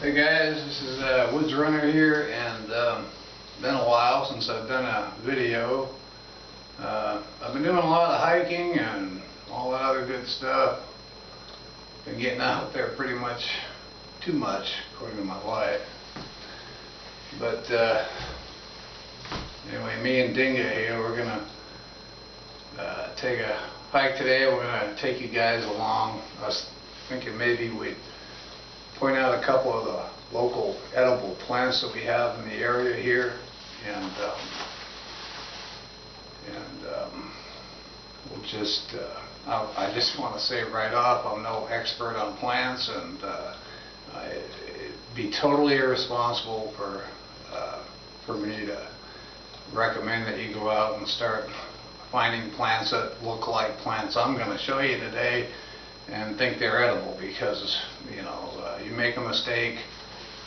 Hey guys, this is Woods Runner here, and been a while since I've done a video. I've been doing a lot of hiking and all that other good stuff. Been getting out there pretty much too much, according to my wife. But anyway, me and Dinga here, we're gonna take a hike today. We're gonna take you guys along. I was thinking maybe we'd point out a couple of the local edible plants that we have in the area here, and we'll just I just want to say right off, I'm no expert on plants, and it'd be totally irresponsible for me to recommend that you go out and start finding plants that look like plants I'm going to show you today and think they're edible, because you make a mistake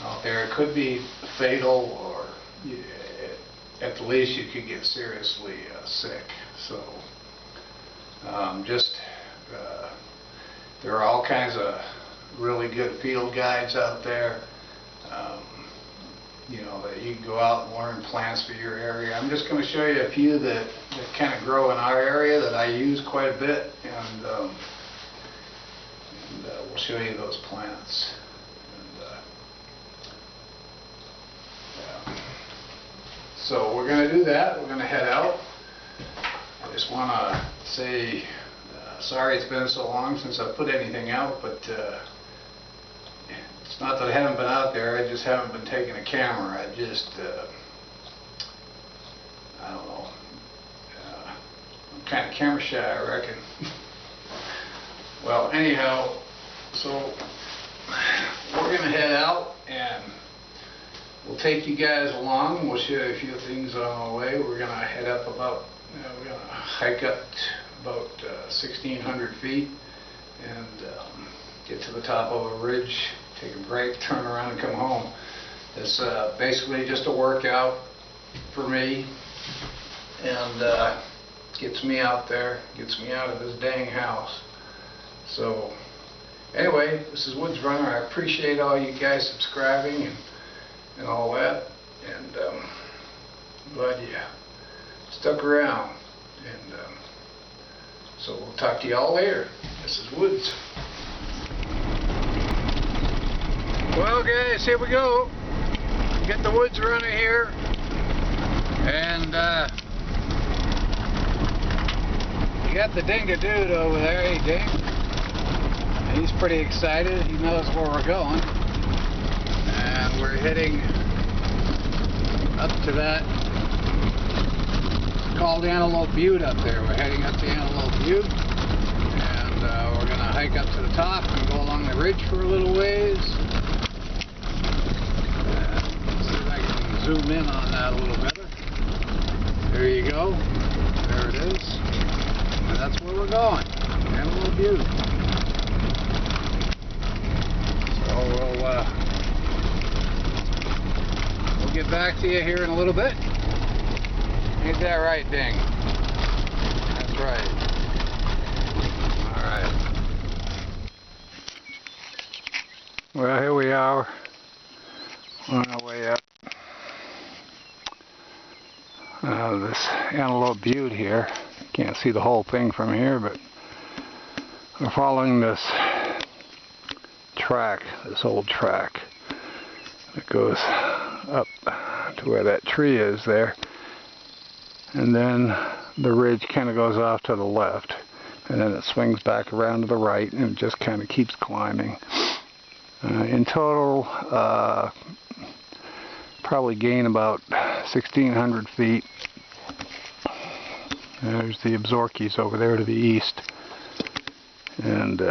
out there, it could be fatal, or at the least you could get seriously sick. So there are all kinds of really good field guides out there, that you can go out and learn plants for your area. I'm just going to show you a few that kind of grow in our area that I use quite a bit, and we'll show you those plants. So we're going to do that. We're going to head out. I just want to say sorry it's been so long since I put anything out, but it's not that I haven't been out there, I just haven't been taking a camera. I don't know, I'm kind of camera shy, I reckon. Well, anyhow, so we're going to head out and we'll take you guys along. We'll show you a few things on the way. We're going to head up about, we're going to hike up about 1,600 feet and get to the top of a ridge, take a break, turn around and come home. It's basically just a workout for me, and gets me out there, gets me out of this dang house. So anyway, this is Woods Runner. I appreciate all you guys subscribing and all that, and glad you stuck around, and so we'll talk to you all later. This is Woods. Well guys, here we go. Get the Woods Runner here, and you got the Dinga dude over there. Hey Ding, he's pretty excited. He knows where we're going. And we're heading up to that, it's called Antelope Butte up there. We're heading up to Antelope Butte, and we're going to hike up to the top and go along the ridge for a little ways. See if I can zoom in on that a little better. There you go. There it is. And that's where we're going, Antelope Butte. So we'll get back to you here in a little bit. Ain't that right, Ding? That's right. Alright. Well, here we are on our way up this Antelope Butte here. Can't see the whole thing from here, but we're following this track, this old track that goes up to where that tree is there, and then the ridge kind of goes off to the left, and then it swings back around to the right, and it just kind of keeps climbing. In total, probably gain about 1,600 feet. There's the Absorkis over there to the east, and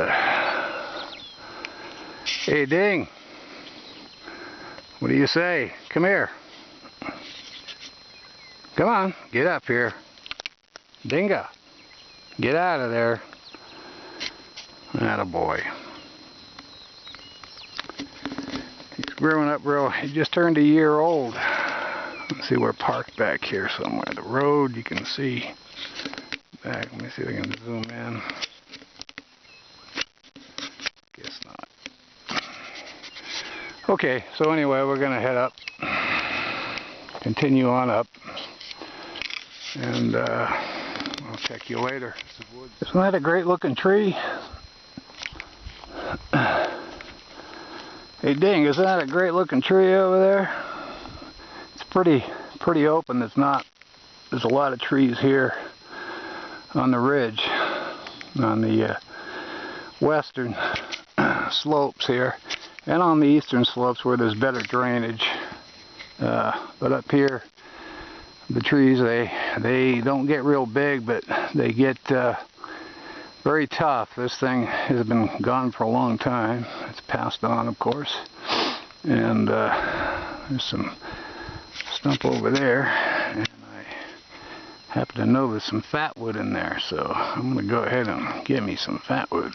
hey Ding, what do you say? Come here. Come on, get up here. Dinga, get out of there. Attaboy. He's growing up real, he just turned a year old. Let's see, we're parked back here somewhere. The road you can see back. Let me see if I can zoom in. Guess not. Okay, so anyway, we're gonna head up, continue on up, and I'll check you later. Isn't that a great looking tree? Hey dang, isn't that a great looking tree over there? It's pretty open. There's a lot of trees here on the ridge, on the western slopes here, and on the eastern slopes where there's better drainage. But up here, the trees, they don't get real big, but they get very tough. This thing has been gone for a long time. It's passed on, of course. And there's some stump over there, and I happen to know there's some fatwood in there, so I'm going to go ahead and get me some fatwood.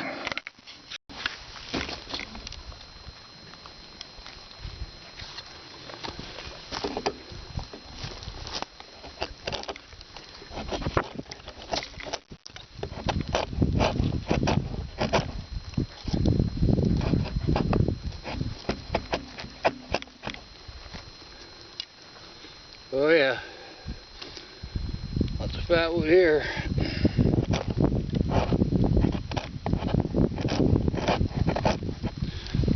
Oh yeah, lots of fatwood here.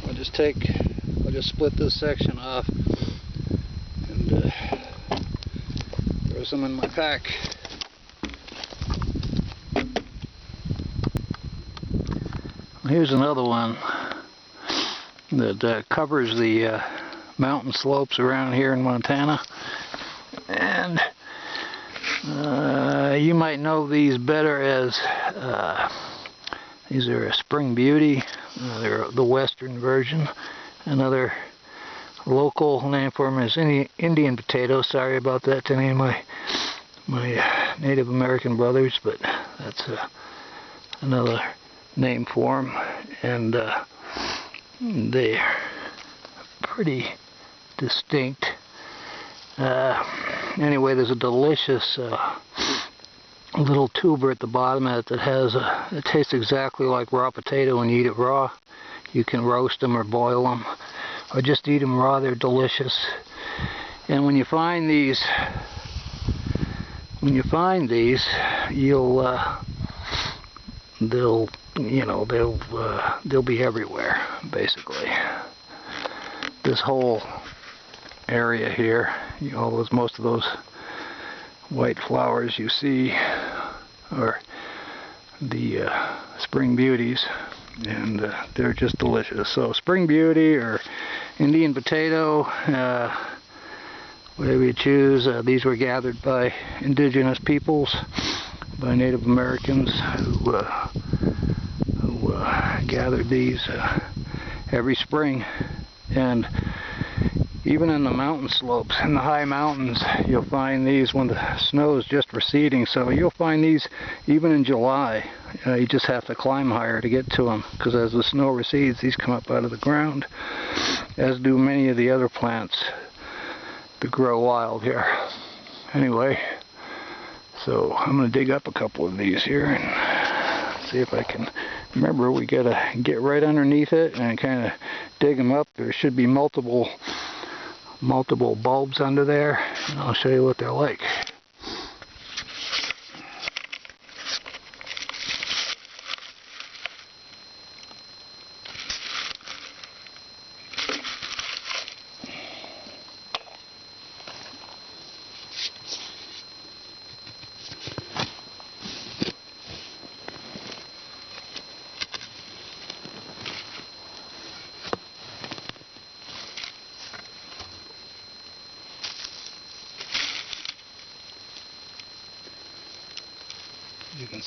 I'll just split this section off and throw some in my pack. Here's another one that covers the mountain slopes around here in Montana. And you might know these better as these are a spring beauty. They're the western version. Another local name for them is Indian potato. Sorry about that to any of my Native American brothers, but that's another name for them. And they're pretty distinct. Anyway, there's a delicious little tuber at the bottom of it that has it tastes exactly like raw potato when you eat it raw. You can roast them or boil them or just eat them raw. They're delicious. And when you find these, they'll be everywhere, basically. This whole area here, most of those white flowers you see are the spring beauties, and they're just delicious. So spring beauty or Indian potato, whatever you choose. These were gathered by indigenous peoples, by Native Americans who gathered these every spring. And even in the mountain slopes, in the high mountains, you'll find these when the snow is just receding. So you'll find these even in July. You just have to climb higher to get to them, because as the snow recedes, these come up out of the ground, as do many of the other plants that grow wild here. Anyway, so I'm going to dig up a couple of these here and see if I can. Remember, we got to get right underneath it and kind of dig them up. There should be multiple bulbs under there, and I'll show you what they're like. You can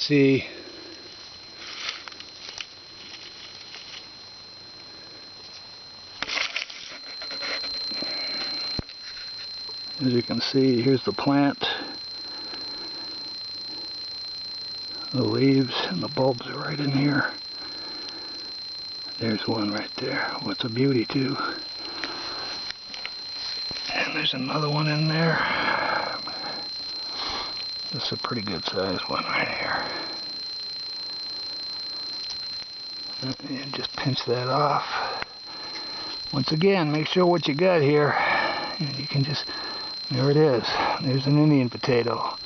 see here's the plant, the leaves, and the bulbs are right in here. There's one right there. Oh, it's a beauty too. And there's another one in there. This is a pretty good sized one right here. And just pinch that off. once again, make sure what you got here. And you can just, there it is. There's an Indian potato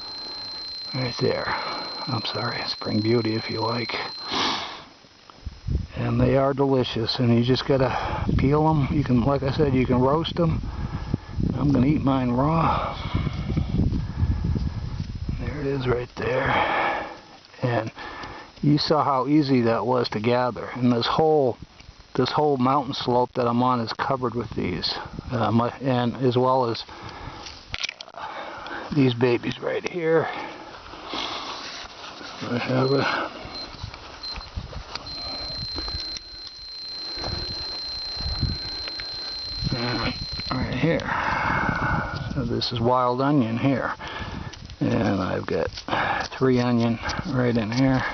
right there. I'm sorry, spring beauty if you like. And they are delicious, and you just gotta peel them. You can, like I said, you can roast them. I'm gonna eat mine raw. There it is right there. And you saw how easy that was to gather. And this whole mountain slope that I'm on is covered with these, and as well as these babies right here. I have a right here. So this is wild onion here, and I've got 3 onion right in here.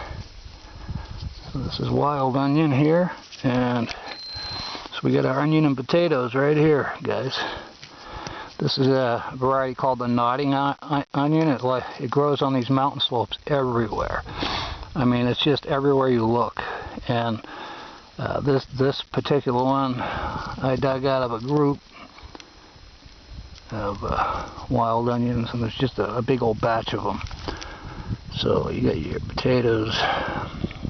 So this is wild onion here, and so we got our onion and potatoes right here, guys. This is a variety called the nodding onion. It grows on these mountain slopes everywhere. I mean, it's just everywhere you look. And this particular one I dug out of a group of wild onions, and there's just a big old batch of them. So you got your potatoes,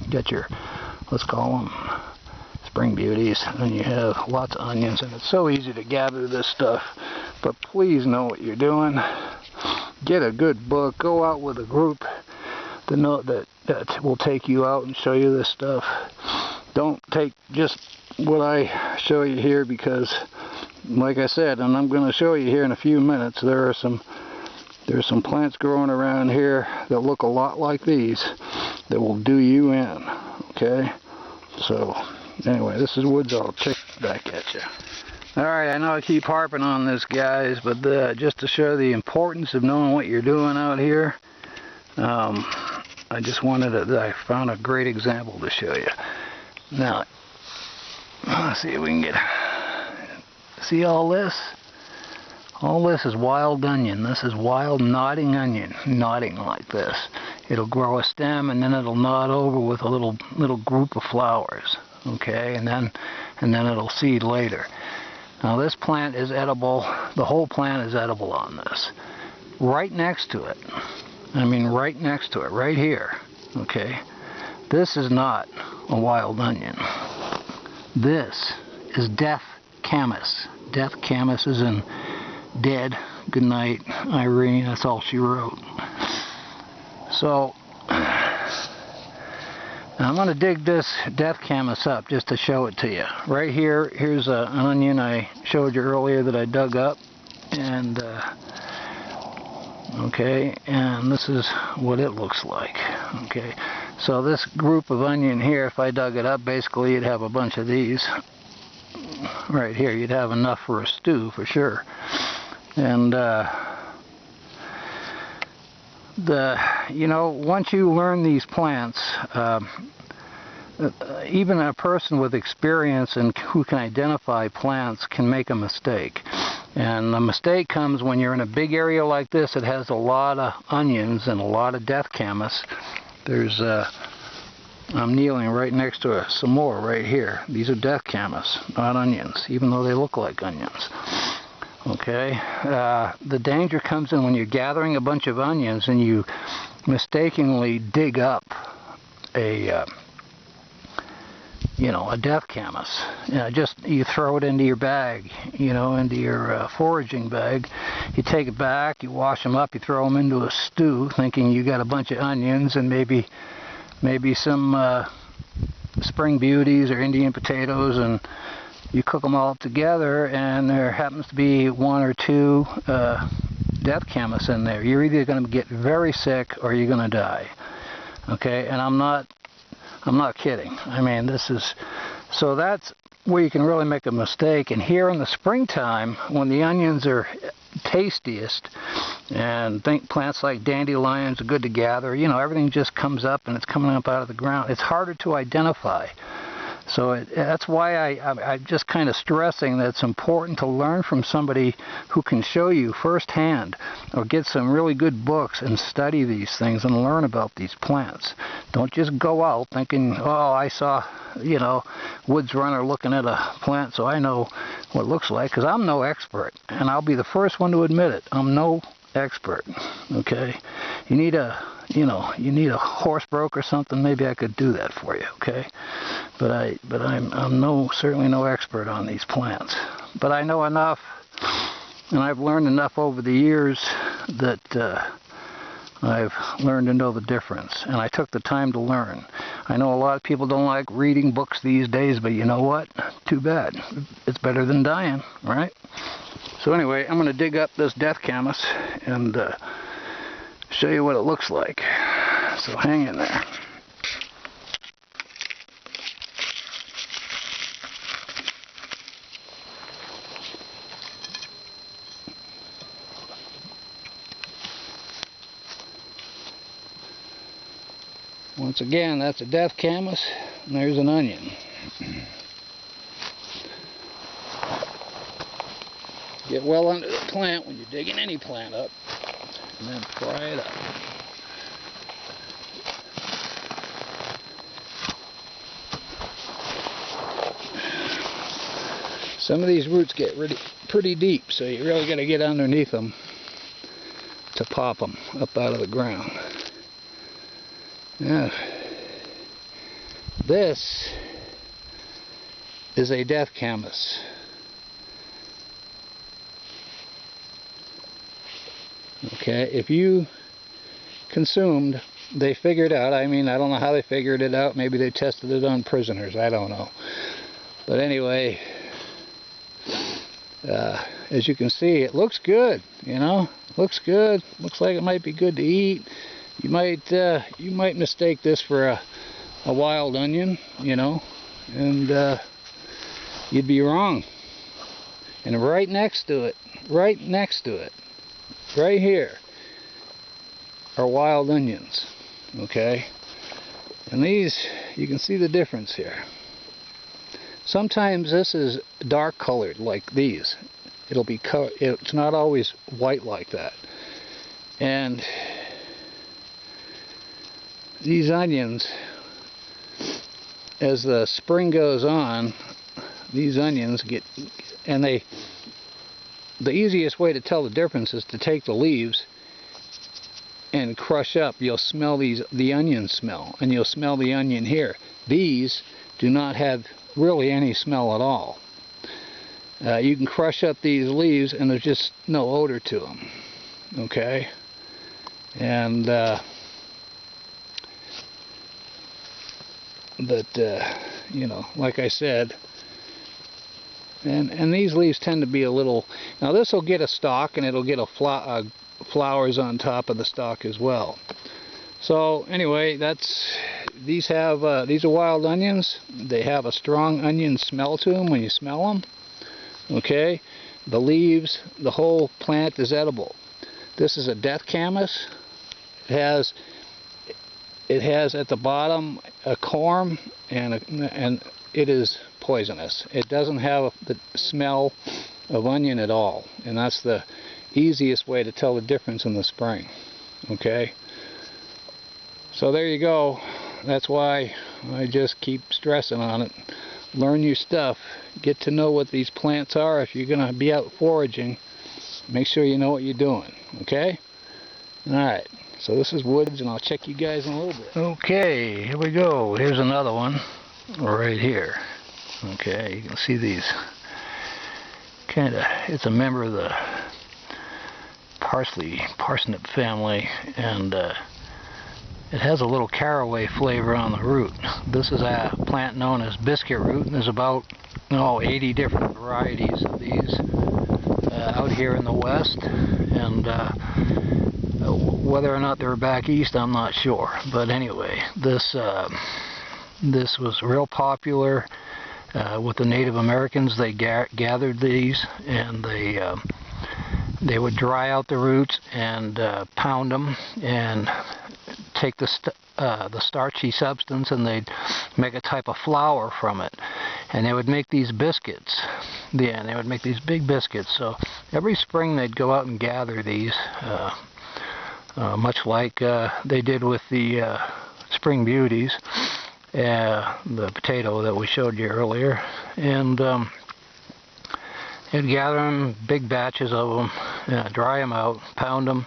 you got your, let's call them spring beauties, and you have lots of onions, and it's so easy to gather this stuff. But please know what you're doing. Get a good book. Go out with a group that will take you out and show you this stuff. Don't take just what I show you here, because, like I said, and I'm going to show you here in a few minutes, there's some plants growing around here that look a lot like these that will do you in. Okay? So, anyway, this is Woods. I'll check back at you. Alright, I know I keep harping on this, guys, but just to show the importance of knowing what you're doing out here, I just wanted to, I found a great example to show you. Now, let's see if we can get, see all this? All this is wild onion. This is wild nodding onion, nodding like this. It'll grow a stem, and then it'll nod over with a little group of flowers, okay, and then it'll seed later. Now this plant is edible. The whole plant is edible on this. Right next to it, I mean right next to it, right here, okay, this is not a wild onion. This is death camas. Death camas is in dead. Good night, Irene. That's all she wrote. So I'm going to dig this death camas up just to show it to you. Right here, here's an onion I showed you earlier that I dug up, and okay, and this is what it looks like. Okay, so this group of onion here, if I dug it up, basically you'd have a bunch of these right here. You'd have enough for a stew for sure. And you know, once you learn these plants, even a person with experience and who can identify plants can make a mistake. And the mistake comes when you're in a big area like this. It has a lot of onions and a lot of death camas. There's I'm kneeling right next to some more right here. These are death camas, not onions, even though they look like onions. Okay, the danger comes in when you're gathering a bunch of onions and you mistakenly dig up a death camas. You throw it into your bag, into your foraging bag. You take it back, you wash them up, you throw them into a stew, thinking you got a bunch of onions and maybe some spring beauties or Indian potatoes, and you cook them all up together, and there happens to be 1 or 2 death camas in there. You're either going to get very sick or you're going to die. Okay, and I'm not kidding. I mean, so that's where you can really make a mistake. And here in the springtime, when the onions are tastiest, and think plants like dandelions are good to gather, everything just comes up and it's coming up out of the ground. It's harder to identify. So that's why I'm just kind of stressing that it's important to learn from somebody who can show you firsthand, or get some really good books and study these things and learn about these plants. Don't just go out thinking, oh, I saw, you know, Woods Runner looking at a plant, so I know what it looks like, because I'm no expert, and I'll be the first one to admit it. I'm no expert. Okay, you need a horse broker or something. Maybe I could do that for you. Okay, but I'm certainly no expert on these plants, but I know enough, and I've learned enough over the years that I've learned to know the difference, and I took the time to learn. I know a lot of people don't like reading books these days, but you know what? Too bad. It's better than dying, right? So anyway, I'm going to dig up this death camas and show you what it looks like. So hang in there. Once again, that's a death camas, and there's an onion. Get well under the plant when you're digging any plant up, and then pry it up. Some of these roots get pretty deep, so you really got to get underneath them to pop them up out of the ground. Now, this is a death camas. Okay, if you consumed, they figured out, I mean, I don't know how they figured it out, maybe they tested it on prisoners, I don't know. But anyway, as you can see, it looks good, you know, looks good, looks like it might be good to eat. You might mistake this for a wild onion, you know, and you'd be wrong. And right next to it, right here, are wild onions, okay? And these, you can see the difference here. Sometimes this is dark colored like these. It's not always white like that. And these onions, as the spring goes on, these onions get, and the easiest way to tell the difference is to take the leaves and crush up. You'll smell the onion smell, and you'll smell the onion here. These do not have really any smell at all. You can crush up these leaves and there's just no odor to them. Okay? And you know, like I said, and these leaves tend to be a little, now this will get a stalk and it'll get flowers on top of the stalk as well. So anyway, these are wild onions. They have a strong onion smell to them when you smell them. Okay, the leaves, the whole plant is edible. This is a death camas. It has at the bottom a corm, and it is poisonous. It doesn't have the smell of onion at all, and that's the easiest way to tell the difference in the spring. Okay, so there you go. That's why I just keep stressing on it. Learn your stuff. Get to know what these plants are. If you're going to be out foraging, make sure you know what you're doing. Okay? Alright. So this is Woods, and I'll check you guys in a little bit. Okay, here we go. Here's another one right here. Okay, you can see these. It's a member of the parsnip family, and it has a little caraway flavor on the root. This is a plant known as biscuit root, and there's about 80 different varieties of these out here in the West, and whether or not they're back east, I'm not sure. But anyway, this was real popular with the Native Americans. They gathered these, and they would dry out the roots and pound them and take the the starchy substance, and they'd make a type of flour from it. And they would make these biscuits. Yeah, and they would make these big biscuits. So every spring they'd go out and gather these, much like they did with the spring beauties, the potato that we showed you earlier. And they'd gather them, big batches of them, dry them out, pound them,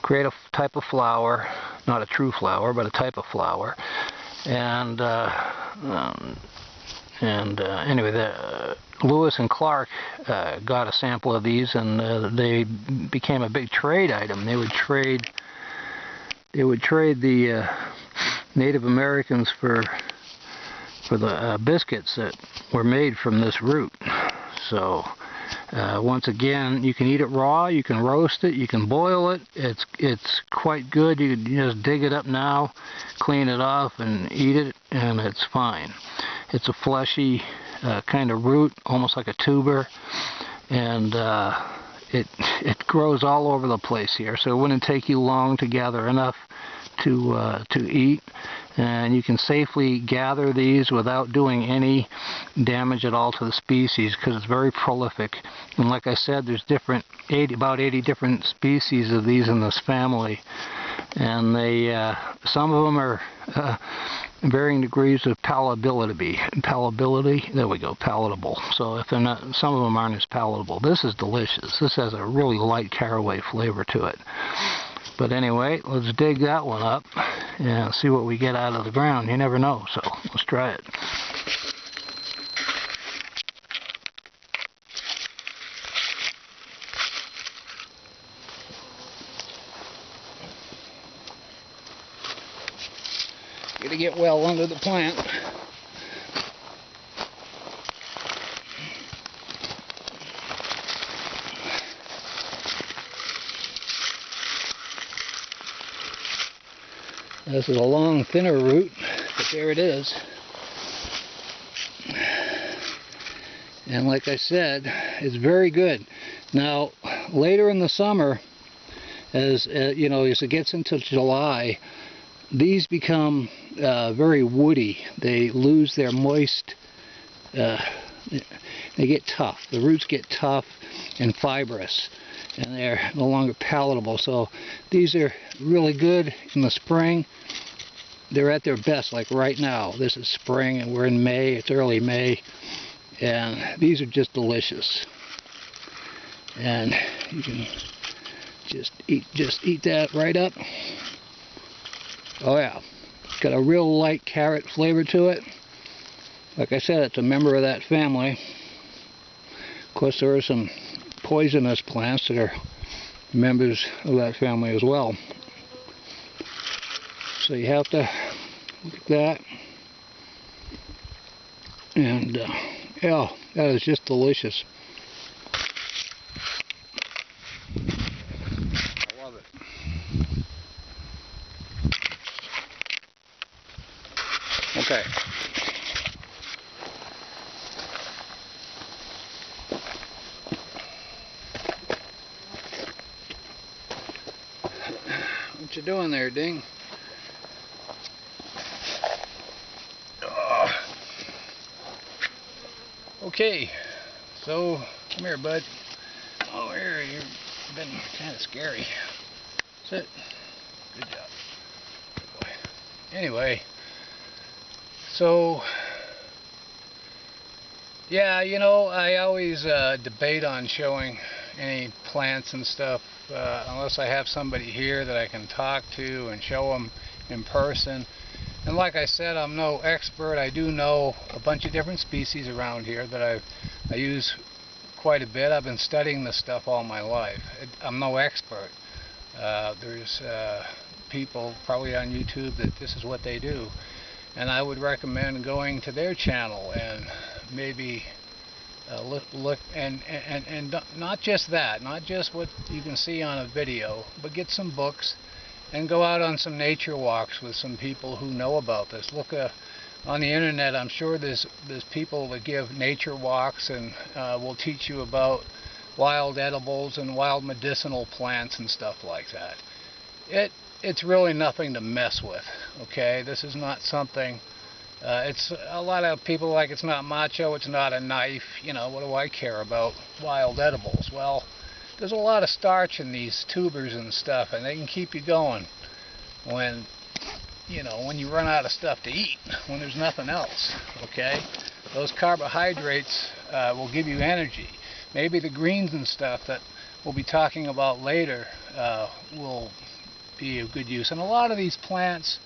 create a type of flour, not a true flour, but a type of flour. And anyway, Lewis and Clark got a sample of these, and they became a big trade item. They would trade the Native Americans for the biscuits that were made from this root. So once again, you can eat it raw, you can roast it, you can boil it. It's quite good. You can just dig it up now, clean it off, and eat it, and it's fine. It's a fleshy kind of root, almost like a tuber, and it grows all over the place here. So it wouldn't take you long to gather enough to eat. And you can safely gather these without doing any damage at all to the species, because it's very prolific. And like I said, there's about 80 different species of these in this family, and some of them are varying degrees of palatability. There we go, palatable. So if they're not, some of them aren't as palatable. This is delicious. This has a really light caraway flavor to it. But anyway, let's dig that one up and see what we get out of the ground. You never know, so let's try it. Gotta get well under the plant. This is a long, thinner root, but there it is. And like I said, it's very good. Now, later in the summer, as you know, as it gets into July, these become very woody. They lose their moist. They get tough. The roots get tough and fibrous, and they're no longer palatable. So these are really good in the spring. They're at their best, like right now. This is spring and we're in May. It's early May, and these are just delicious. And you can just eat that right up. Oh yeah, it's got a real light carrot flavor to it. Like I said, it's a member of that family. Of course, there are some poisonous plants that are members of that family as well. So you have to look at that. And yeah, that is just delicious. I love it. Okay. What you doing there, Ding? Okay, so come here, bud. Oh, here, you've been kind of scary. Sit. Good job. Good boy. Anyway, so yeah, you know, I always debate on showing any plants and stuff unless I have somebody here that I can talk to and show them in person. And like I said, I'm no expert. I do know a bunch of different species around here that I use quite a bit. I've been studying this stuff all my life. I'm no expert. There's people probably on YouTube that this is what they do. And I would recommend going to their channel and maybe look and not just that, not just what you can see on a video, but get some books and go out on some nature walks with some people who know about this. Look on the internet. I'm sure there's people that give nature walks and will teach you about wild edibles and wild medicinal plants and stuff like that. it's really nothing to mess with, okay? This is not something, it's a lot of people like it's not macho, it's not a knife, you know, what do I care about wild edibles? Well, there's a lot of starch in these tubers and stuff, and they can keep you going when, you know, when you run out of stuff to eat, when there's nothing else, okay? Those carbohydrates will give you energy. Maybe the greens and stuff that we'll be talking about later will be of good use. And a lot of these plants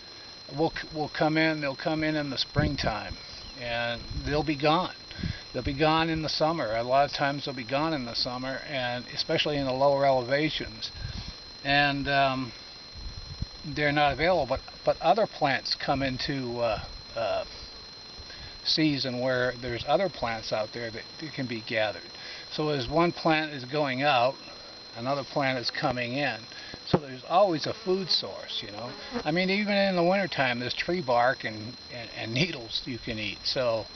will come in, they'll come in the springtime, and they'll be gone. They'll be gone in the summer. A lot of times they'll be gone in the summer, and especially in the lower elevations. And they're not available, but other plants come into season where there's other plants out there that can be gathered. So as one plant is going out, another plant is coming in. So there's always a food source, you know. I mean, even in the wintertime, there's tree bark and needles you can eat. So,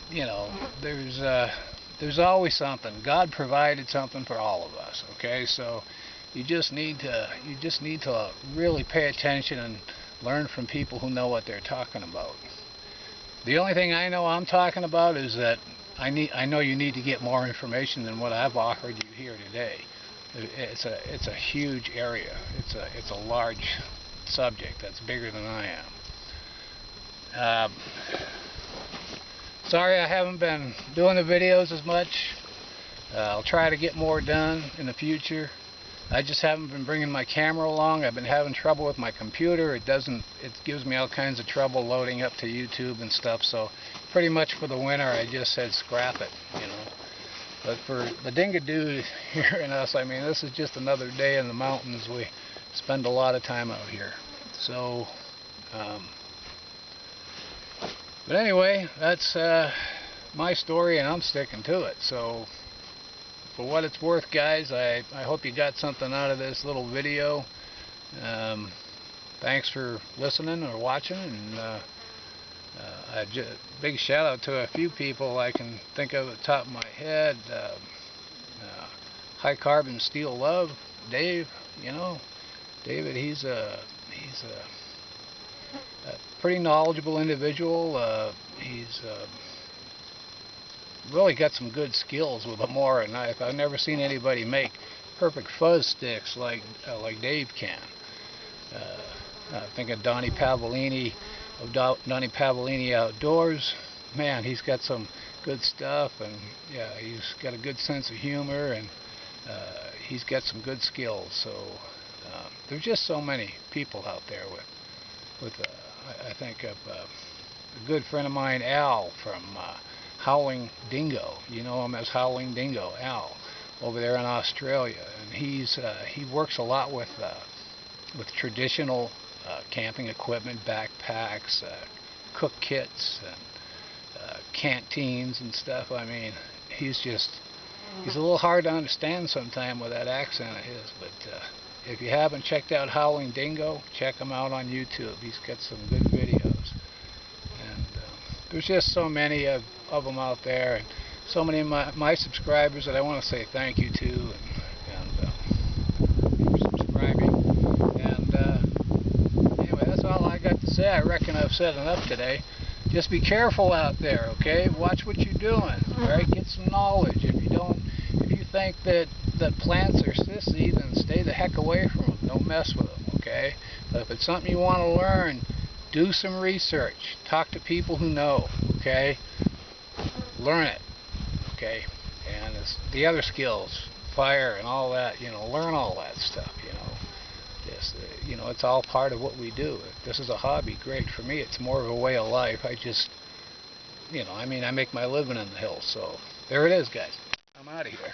you know, there's always something. God provided something for all of us, okay? So you just need to really pay attention and learn from people who know what they're talking about. The only thing I know I'm talking about is that I know you need to get more information than what I've offered you here today. It's a huge area. It's a large subject that's bigger than I am. Sorry I haven't been doing the videos as much. I'll try to get more done in the future. I just haven't been bringing my camera along. I've been having trouble with my computer. It gives me all kinds of trouble loading up to YouTube and stuff. So pretty much for the winter, I just said scrap it, you know. But for the dingadoo here in us, I mean, this is just another day in the mountains. We spend a lot of time out here. So, but anyway, that's my story, and I'm sticking to it. So, for what it's worth, guys, I hope you got something out of this little video. Thanks for listening or watching, and big shout out to a few people I can think of at the top of my head. High Carbon Steel Love, Dave, you know, David, he's a pretty knowledgeable individual. He's really got some good skills with a Mora knife. I've never seen anybody make perfect fuzz sticks like Dave can. I think of Donnie Pavellini Outdoors. Man, he's got some good stuff, and yeah, he's got a good sense of humor, and he's got some good skills. So there's just so many people out there with I think of a good friend of mine, Al, from Howling Dingo. You know him as Howling Dingo, Al, over there in Australia, and he works a lot with traditional camping equipment, backpacks, cook kits, and canteens and stuff. I mean, he's a little hard to understand sometimes with that accent of his, but if you haven't checked out Howling Dingo, check him out on YouTube. He's got some good videos. And there's just so many of them out there, and so many of my subscribers that I want to say thank you to, and for subscribing. And anyway, that's all I got to say. I reckon I've said enough today. Just be careful out there, okay? Watch what you're doing, all right? Get some knowledge. If you think that plants are sissy, then stay the heck away from them. Don't mess with them, okay? But if it's something you want to learn, do some research. Talk to people who know, okay? Learn it, okay? And it's the other skills, fire and all that, you know, learn all that stuff, you know. Yes, you know, it's all part of what we do. If this is a hobby, great. For me, it's more of a way of life. I just, you know, I mean, I make my living in the hills. So there it is, guys. I'm out of here.